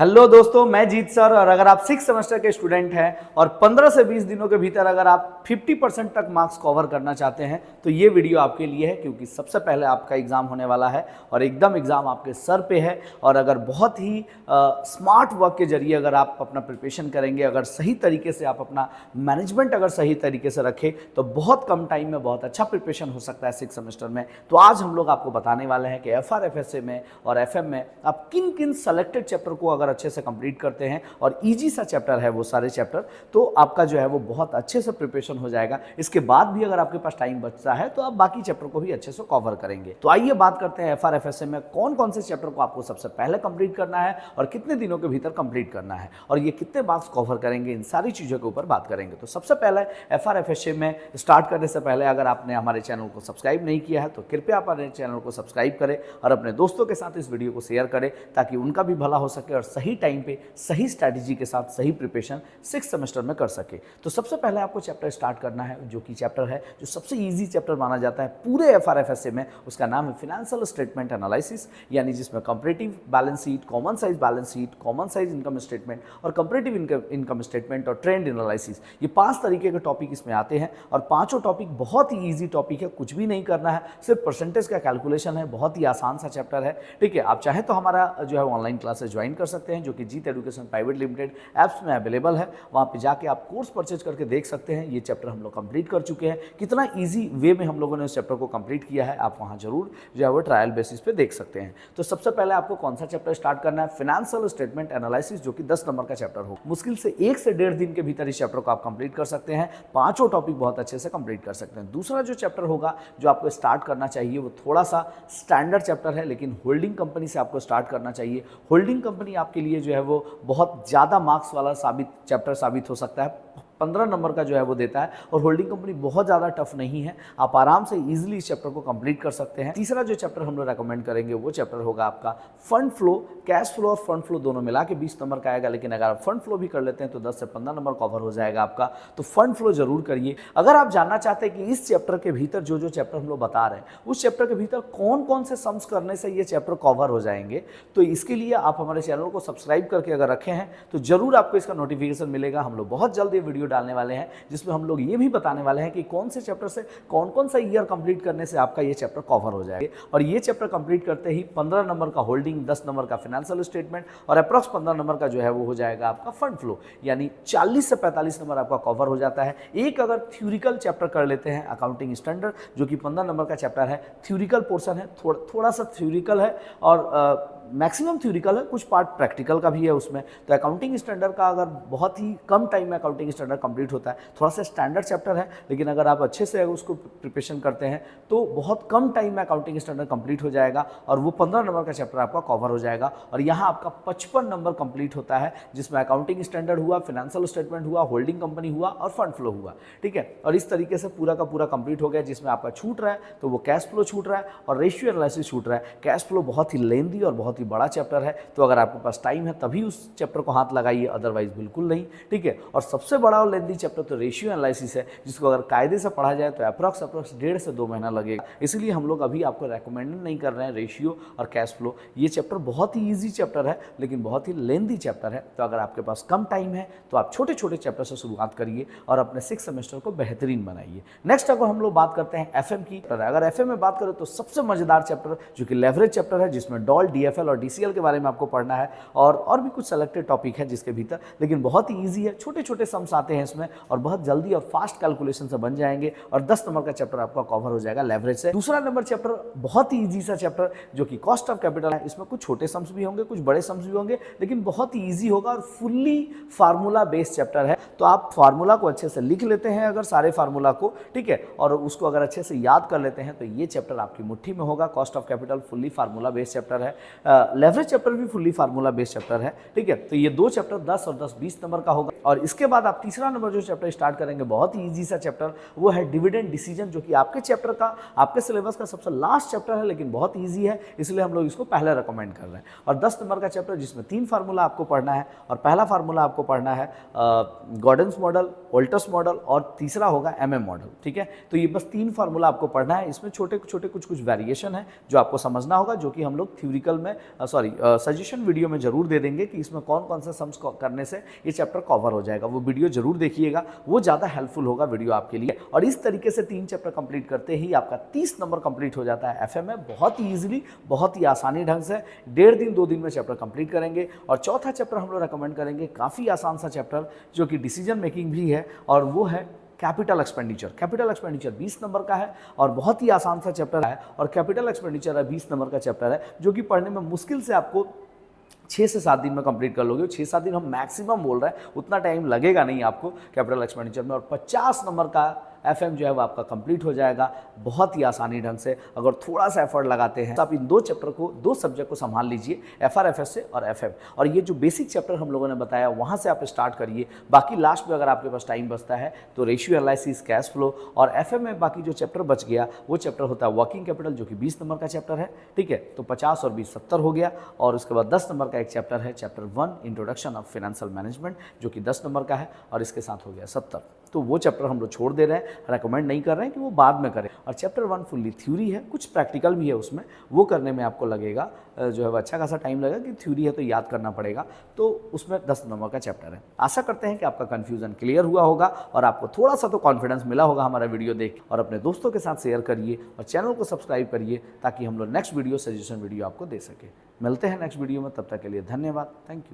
Hello दोस्तों, मैं जीत sir. और अगर आप 6 सेमेस्टर के स्टूडेंट हैं और 15 से 20 दिनों के भीतर अगर आप 50% तक मार्क्स कवर करना चाहते हैं तो ये वीडियो आपके लिए है, क्योंकि सबसे पहले आपका एग्जाम होने वाला है और एकदम एग्जाम आपके सर पे है। और अगर बहुत ही स्मार्ट वर्क के जरिए अगर आप अपना प्रिपरेशन करेंगे, अगर सही तरीके से आप अपना मैनेजमेंट अगर सही तरीके से रखें तो बहुत कम टाइम में बहुत अच्छा प्रिपरेशन हो सकता है 6 सेमेस्टर में। तो आज हम लोग आपको बताने वाले हैं कि FRFSA में और FM में आप किन किन सेलेक्टेड चैप्टर को अगर अच्छे से कंप्लीट करते हैं और इजी सा चैप्टर है वो सारे चैप्टर, तो आपका जो है वो बहुत अच्छे से प्रिपरेशन हो जाएगा। इसके बाद भी अगर आपके पास टाइम बचता है तो आप बाकी चैप्टर को भी अच्छे से कवर करेंगे। तो आइए बात करते हैं FRFSA में कौन कौन से चैप्टर को आपको सबसे पहले कंप्लीट करना है और कितने दिनों के भीतर कंप्लीट करना है और ये कितने मार्क्स कवर करेंगे, इन सारी चीज़ों के ऊपर बात करेंगे। तो सबसे पहले FRFSA में स्टार्ट करने से पहले अगर आपने हमारे चैनल को सब्सक्राइब नहीं किया है तो कृपया आप हमारे चैनल को सब्सक्राइब करें और अपने दोस्तों के साथ इस वीडियो को शेयर करें ताकि उनका भी भला हो सके और सही टाइम पे सही स्ट्रैटेजी के साथ सही प्रिपरेशन 6 सेमेस्टर में कर सके। तो सबसे पहले आपको चैप्टर स्टार्ट करना है, जो कि चैप्टर है जो सबसे इजी चैप्टर माना जाता है पूरे FRFSA में। उसका नाम है फाइनेंशियल स्टेटमेंट एनालिसिस, यानी जिसमें comparative balance sheet, common size balance sheet, common size income statement और कंपैरेटिव इनकम स्टेटमेंट और ट्रेंड एनालिसिस, ये 5 तरीके के टॉपिक इसमें आते हैं। और पांचों टॉपिक बहुत ही ईजी टॉपिक है, कुछ भी नहीं करना है, सिर्फ परसेंटेज का कैलकुलेशन है। बहुत ही आसान सा चैप्टर है, ठीक है। आप चाहे तो हमारा जो है ऑनलाइन क्लासेस ज्वाइन कर सकते हैं, जो कि जीत एजुकेशन प्राइवेट लिमिटेड ऐप्स में अवेलेबल है। वहाँ पे जाके आप कोर्स परचेज करके देख सकते हैं। ये चैप्टर हम लोग कंप्लीट कर चुके हैं, कितना इजी वे में हम लोगों ने उस चैप्टर को कंप्लीट किया है आप वहाँ जरूर जो है वो ट्रायल बेसिस पे देख सकते हैं। तो सबसे पहले आपको कौन सा चैप्टर स्टार्ट करना है? फाइनेंशियल स्टेटमेंट एनालिसिस, जो कि 10 नंबर का चैप्टर हो। मुश्किल से 1 से 1.5 दिन के भीतर इस चैप्टर को आप कंप्लीट कर सकते हैं। पांचों टॉपिक बहुत अच्छे से कंप्लीट कर सकते हैं। दूसरा जो चैप्टर होगा जो आपको स्टार्ट करना चाहिए वो थोड़ा सा स्टैंडर्ड चैप्टर है, लेकिन होल्डिंग कंपनी से आपको स्टार्ट करना चाहिए। होल्डिंग कंपनी आपके लिए जो है वो बहुत ज़्यादा मार्क्स वाला चैप्टर साबित हो सकता है। 15 नंबर का जो है वो देता है और होल्डिंग कंपनी बहुत ज़्यादा टफ नहीं है, आप आराम से इजीली इस चैप्टर को कंप्लीट कर सकते हैं। तीसरा जो चैप्टर हम लोग रेकमेंड करेंगे वो चैप्टर होगा आपका फंड फ्लो। कैश फ्लो और फंड फ्लो दोनों मिला के 20 नंबर का आएगा, लेकिन अगर आप फंड फ्लो भी कर लेते हैं तो 10 से 15 नंबर कवर हो जाएगा आपका। तो फंड फ्लो जरूर करिए। अगर आप जानना चाहते हैं कि इस चैप्टर के भीतर जो जो चैप्टर हम लोग बता रहे हैं उस चैप्टर के भीतर कौन कौन से सम्स करने से ये चैप्टर कवर हो जाएंगे, तो इसके लिए आप हमारे चैनल को सब्सक्राइब करके अगर रखे हैं तो जरूर आपको इसका नोटिफिकेशन मिलेगा। हम लोग बहुत जल्द ये वीडियो डालने वाले हैं जिसमें हम लोग ये भी बताने वाले हैं कि कौन से चैप्टर से कौन कौन सा ईयर कंप्लीट करने से आपका ये चैप्टर कवर हो जाएगा। और ये चैप्टर कंप्लीट करते ही 15 नंबर का होल्डिंग, 10 नंबर का फाइनेंशियल स्टेटमेंट और अप्रॉक्स 15 नंबर का जो है वो हो जाएगा आपका फंड फ्लो, यानी 40 से 45 नंबर आपका कवर हो जाता है। एक अगर थ्योरिकल चैप्टर कर लेते हैं अकाउंटिंग स्टैंडर्ड, जो कि 15 नंबर का चैप्टर है, थ्योरिकल पोर्शन है, थोड़ा सा थ्योरिकल है और मैक्सिमम थ्योरिकल है, कुछ पार्ट प्रैक्टिकल का भी है उसमें। तो अकाउंटिंग स्टैंडर्ड का अगर बहुत ही कम टाइम में अकाउंटिंग स्टैंडर्ड कंप्लीट होता है, थोड़ा सा स्टैंडर्ड चैप्टर है, लेकिन अगर आप अच्छे से उसको प्रिपरेशन करते हैं तो बहुत कम टाइम में अकाउंटिंग स्टैंडर्ड कंप्लीट हो जाएगा और वो 15 नंबर का चैप्टर आपका कवर हो जाएगा। और यहाँ आपका 55 नंबर कंप्लीट होता है, जिसमें अकाउंटिंग स्टैंडर्ड हुआ, फाइनेंशियल स्टेटमेंट हुआ, होल्डिंग कंपनी हुआ और फंड फ्लो हुआ, ठीक है। और इस तरीके से पूरा का पूरा कंप्लीट हो गया। जिसमें आपका छूट रहा है तो वो कैश फ्लो छूट रहा है और रेशियो एनालिसिस छूट रहा है। कैश फ्लो बहुत ही लेंथी और बहुत ही बड़ा चैप्टर है, तो अगर आपके पास टाइम है तभी उस चैप्टर को हाथ लगाइए, अदरवाइज बिल्कुल नहीं, ठीक है। और सबसे बड़ा और लेंथी चैप्टर तो रेशियो एनालिसिस है, जिसको अगर कायदे से पढ़ा जाए तो अप्रॉक्स 1.5 से 2 महीना लगेगा। इसलिए हम लोग अभी आपको रेकमेंड नहीं कर रहे हैं रेशियो और कैश फ्लो। ये चैप्टर बहुत ही ईजी चैप्टर है, लेकिन बहुत ही लेंथी चैप्टर है। तो अगर आपके पास कम टाइम है तो आप छोटे छोटे चैप्टर से शुरुआत करिए और अपने 6 सेमेस्टर को बेहतरीन बनाइए। नेक्स्ट अगर हम लोग बात करते हैं FM की, अगर FM में बात करें तो सबसे मजेदार चैप्टर जो कि लेवरेज चैप्टर है, जिसमें डॉल, DFL और DCL के बारे में आपको पढ़ना है और भी कुछ सेलेक्टेड टॉपिक है जिसके भीतर, लेकिन बहुत ही इजी है। छोटे छोटे सम्स आते हैं इसमें और बहुत जल्दी और फास्ट कैलकुलेशन से बन जाएंगे और 10 नंबर का चैप्टर आपका कवर हो जाएगा लेवरेज से। दूसरा नंबर चैप्टर बहुत ही इजी सा चैप्टर जो कि कॉस्ट ऑफ कैपिटल है। इसमें कुछ छोटे सम्स भी होंगे, कुछ बड़े सम्स भी होंगे, लेकिन बहुत ही ईजी होगा और फुल्ली फार्मूला बेस्ड चैप्टर है। तो आप फार्मूला को अच्छे से लिख लेते हैं, अगर सारे फार्मूला को, ठीक है, और उसको अगर अच्छे से याद कर लेते हैं तो ये चैप्टर आपकी मुट्ठी में होगा। Cost of capital fully formula based chapter है, लेवरेज चैप्टर भी फुल्ली फार्मूला बेस्ड चैप्टर है, ठीक है। तो ये 2 चैप्टर 10 और 10 20 नंबर का होगा। और इसके बाद आप तीसरा नंबर जो चैप्टर स्टार्ट करेंगे बहुत ही इजी सा चैप्टर, वो है डिविडेंड डिसीजन, जो कि आपके चैप्टर का, आपके सिलेबस का सबसे लास्ट चैप्टर है, लेकिन बहुत इजी है, इसलिए हम लोग इसको पहले रेकमेंड कर रहे हैं। और 10 नंबर का चैप्टर जिसमें 3 फार्मूला आपको पढ़ना है और पहला फार्मूला आपको पढ़ना है गॉर्डन्स मॉडल, वोल्टर्स मॉडल और तीसरा होगा MM मॉडल, ठीक है। तो ये बस 3 फार्मूला आपको पढ़ना है। इसमें छोटे छोटे कुछ वेरिएशन है जो आपको समझना होगा, जो कि हम लोग थ्योरिकल में सजेशन वीडियो में जरूर दे देंगे कि इसमें कौन कौन से सम्स करने से ये चैप्टर कवर हो जाएगा। वो वीडियो जरूर देखिएगा, वो ज़्यादा हेल्पफुल होगा वीडियो आपके लिए। और इस तरीके से 3 चैप्टर कंप्लीट करते ही आपका 30 नंबर कंप्लीट हो जाता है एफए में, बहुत ही ईजिली, बहुत ही आसानी ढंग से। 1.5 दिन 2 दिन में चैप्टर कंप्लीट करेंगे। और चौथा चैप्टर हम लोग रेकमेंड करेंगे, काफ़ी आसान सा चैप्टर जो कि डिसीजन मेकिंग भी है, और वो है capital expenditure. Capital expenditure 20 number का है और बहुत ही आसान सा चैप्टर है। और कैपिटल एक्सपेंडिचर 20 नंबर का चैप्टर है जो कि पढ़ने में मुश्किल से आपको 6 से 7 दिन में कंप्लीट कर लोगे। 6-7 दिन हम मैक्सिमम बोल रहे हैं, उतना टाइम लगेगा नहीं आपको कैपिटल एक्सपेंडिचर में। और 50 नंबर का एफएम जो है वो आपका कंप्लीट हो जाएगा बहुत ही आसानी ढंग से, अगर थोड़ा सा एफर्ट लगाते हैं। तो आप इन 2 चैप्टर को, 2 सब्जेक्ट को संभाल लीजिए, एफआरएफएस से और एफएम। और ये जो बेसिक चैप्टर हम लोगों ने बताया वहाँ से आप स्टार्ट करिए। बाकी लास्ट में अगर आपके पास टाइम बचता है तो रेशियो एनालिसिस, कैश फ्लो, और एफएम में बाकी जो चैप्टर बच गया वो चैप्टर होता है वर्किंग कैपिटल, जो कि 20 नंबर का चैप्टर है। ठीक है, तो 50 और 20 70 हो गया। और उसके बाद 10 नंबर का एक चैप्टर है, chapter 1 introduction of financial management, जो कि 10 नंबर का है, और इसके साथ हो गया 70। तो वो चैप्टर हम लोग छोड़ दे रहे हैं, रेकमेंड नहीं कर रहे हैं कि वो बाद में करें। और चैप्टर 1 फुल्ली थ्योरी है, कुछ प्रैक्टिकल भी है उसमें, वो करने में आपको लगेगा जो है वो अच्छा खासा टाइम लगेगा, कि थ्योरी है तो याद करना पड़ेगा। तो उसमें 10 नंबर का चैप्टर है। आशा करते हैं कि आपका कन्फ्यूजन क्लियर हुआ होगा और आपको थोड़ा सा तो कॉन्फिडेंस मिला होगा हमारा वीडियो देख के। और अपने दोस्तों के साथ शेयर करिए और चैनल को सब्सक्राइब करिए ताकि हम लोग नेक्स्ट वीडियो, सजेशन वीडियो आपको दे सके। मिलते हैं नेक्स्ट वीडियो में, तब तक के लिए धन्यवाद, थैंक यू।